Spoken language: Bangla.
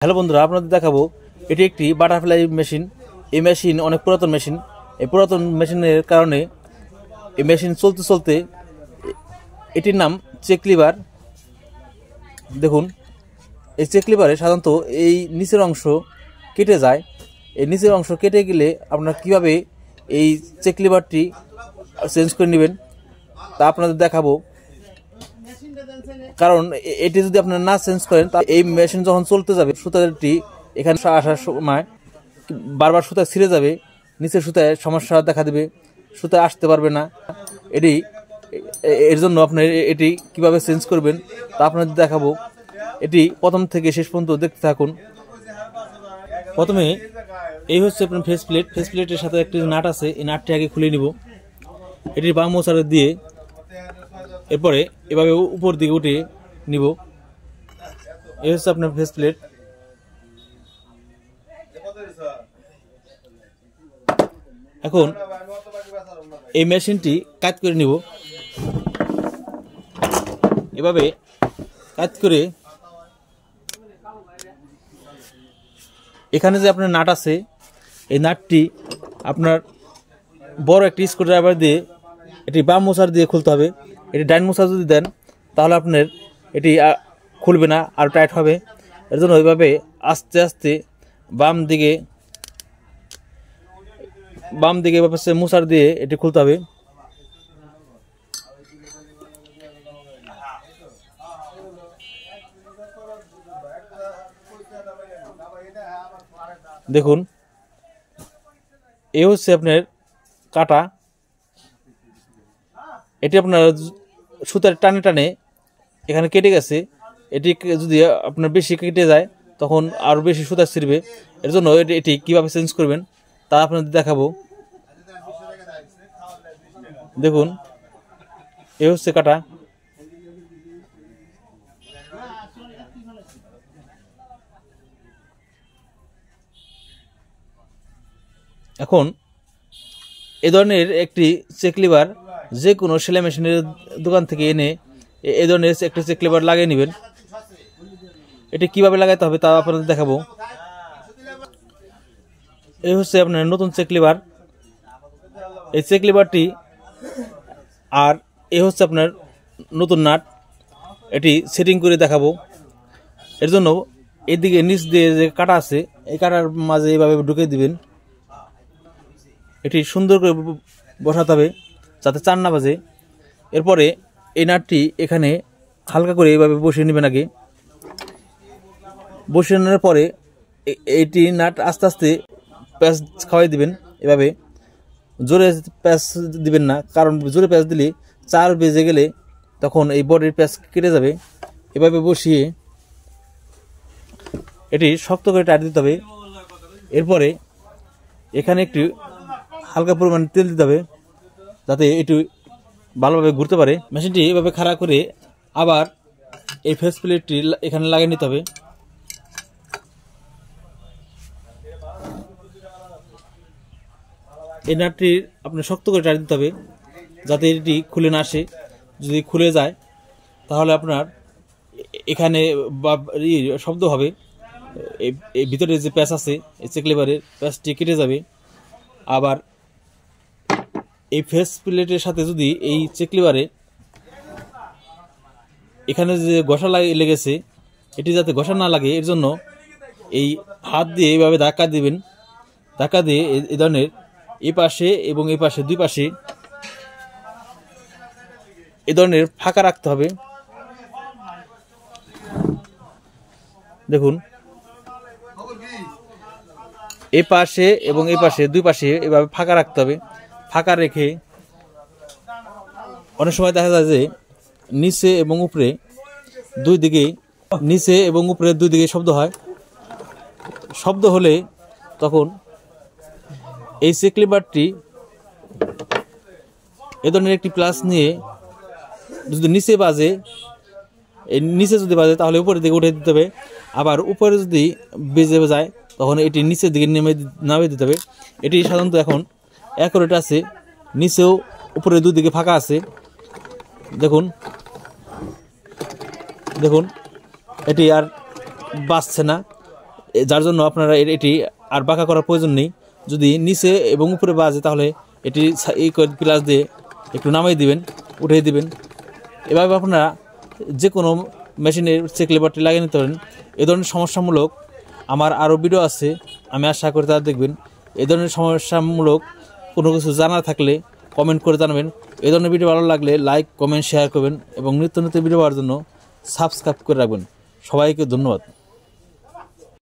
হ্যালো বন্ধুরা, আপনাদের দেখাবো এটি একটি বাটারফ্লাই মেশিন। এই মেশিন অনেক পুরাতন মেশিন। এই পুরাতন মেশিনের কারণে এই মেশিন চলতে চলতে এটির নাম চেক লিভার। দেখুন, এই চেক লিভারে সাধারণত এই নিচের অংশ কেটে যায়। এই নিচের অংশ কেটে গেলে আপনারা কীভাবে এই চেক লিভারটি চেঞ্জ করে নেবেন তা আপনাদের দেখাবো। কারণ এটি যদি আপনারা না চেঞ্জ করেন, তা এই মেশিন যখন চলতে যাবে সুতাটি এখানে আসার সময় বারবার সুতা ছিঁড়ে যাবে, নিচের সুতায় সমস্যা দেখা দেবে, সুতা আসতে পারবে না। এর জন্য আপনার এটি কিভাবে চেঞ্জ করবেন তা আপনাদের দেখাবো। এটি প্রথম থেকে শেষ পর্যন্ত দেখতে থাকুন। প্রথমে এই হচ্ছে আপনার ফেস প্লেট। ফেস প্লেটের সাথে একটি নাট আছে, এই নাটটি আগে খুলে নিব এটির বাম মোচারে দিয়ে। এরপরে এভাবে উপর দিকে উঠে নিব। এই হচ্ছে আপনার ফেস প্লেট। এখন এই মেশিনটি কাজ করে নিব। এভাবে কাজ করে এখানে যে আপনার নাট আছে, এই নাটটি আপনার বড় একটি স্ক্রুড্রাইভার দিয়ে এটি বাম মোচার দিয়ে খুলতে হবে। এটি ডাইন মোচা যদি দেন তাহলে আপনার এটি খুলবে না, আর টাইট হবে। এর জন্য ওইভাবে আস্তে আস্তে বাম দিকে এভাবে মোচার দিয়ে এটি খুলতে হবে। দেখুন, এই হচ্ছে আপনার কাটা। এটি আপনার সুতার টানে টানে এখানে কেটে গেছে। এটি যদি আপনার বেশি কেটে যায় তখন আরও বেশি সুতা ছিঁড়বে। এর জন্য এটি কীভাবে চেঞ্জ করবেন তা আপনাদের দেখাবো। দেখুন, এই হচ্ছে কাটা। এখন এ ধরনের একটি চেক লিভার যে কোনো সেলাই মেশিনের দোকান থেকে এনে এই ধরনের একটি চেক লিভার লাগিয়ে নেবেন। এটি কিভাবে লাগাইতে হবে তা আপনাদের দেখাবো। এই হচ্ছে আপনার নতুন চেক লিভার। এই চেক লিভারটি আর এই হচ্ছে আপনার নতুন নাট। এটি সেটিং করে দেখাবো। এর জন্য এদিকে নিচ দিয়ে যে কাটা আছে, এই কাটার মাঝে এইভাবে ঢুকে দিবেন। এটি সুন্দর করে বসাতে হবে যাতে চার না বাজে। এরপরে এই নাটটি এখানে হালকা করে এইভাবে বসিয়ে নেবেন। আগে বসিয়ে নেওয়ার পরে এইটি নাট আস্তে আস্তে প্যাঁচ খাওয়াই দিবেন। এভাবে জোরে প্যাঁচ দিবেন না, কারণ জোরে প্যাঁচ দিলে চার বেজে গেলে তখন এই বডির প্যাঁচ কেটে যাবে। এভাবে বসিয়ে এটি শক্ত করে টাইট দিতে হবে। এরপরে এখানে একটু হালকা পরিমাণে তেল দিতে হবে যাতে এটি ভালোভাবে ঘুরতে পারে। মেশিনটি এভাবে খাড়া করে আবার এই ফেস প্লেটটি এখানে লাগিয়ে নিতে হবে। এই নাটটি আপনি শক্ত করে টাইট দিতে হবে যাতে এটি খুলে না আসে। যদি খুলে যায় তাহলে আপনার এখানে শব্দ হবে। এই ভিতরে যে প্যাচ আছে এই চেক লিভারের প্যাচটি কেটে যাবে। আবার এই ফেস প্লেটের সাথে যদি এই চেক লিভারে এখানে যে ঘষা লেগেছে এটি যাতে ঘষা না লাগে, এর জন্য এই হাত দিয়ে এইভাবে ধাক্কা দিবেন। ধাক্কা দিয়ে এই ধরনের এই পাশে এবং এই পাশে দুই পাশে এই ধরনের ফাঁকা রাখতে হবে। দেখুন, এই পাশে এবং এই পাশে দুই পাশে এভাবে ফাঁকা রাখতে হবে। ফাঁকা রেখে অনেক সময় দেখা যায় যে নিচে এবং উপরে দুই দিকে শব্দ হয়। শব্দ হলে তখন এই চেক লিভারটি এ ধরনের একটি প্লাস নিয়ে যদি নিচে বাজে যদি বাজে তাহলে উপরের দিকে উঠে দিতে হবে। আবার উপরে যদি বেজে যায় তখন এটি নিচের দিকে নামিয়ে দিতে হবে। এটি সাধারণত এখন অ্যাকুরেট আছে, নিচেও উপরে দুই দিকে ফাঁকা আছে। দেখুন দেখুন এটি আর বাজছে না। যার জন্য আপনারা এটি আর বাঁকা করার প্রয়োজন নেই। যদি নিচে এবং উপরে বাজে তাহলে এটি এই প্লাস দিয়ে একটু নামাই দিবেন, উঠিয়ে দিবেন। এভাবে আপনারা যে কোনো মেশিনের চেক লেবারটি লাগিয়ে নিতে পারেন। এ ধরনের সমস্যামূলক আমার আরও ভিডিও আছে, আমি আশা করি তারা দেখবেন। এ ধরনের সমস্যামূলক কোনো কিছু জানা থাকলে কমেন্ট করে জানাবেন। এ ধরনের ভিডিও ভালো লাগলে লাইক, কমেন্ট, শেয়ার করবেন এবং নিত্য নতুন ভিডিও পাওয়ার জন্য সাবস্ক্রাইব করে রাখবেন। সবাইকে ধন্যবাদ।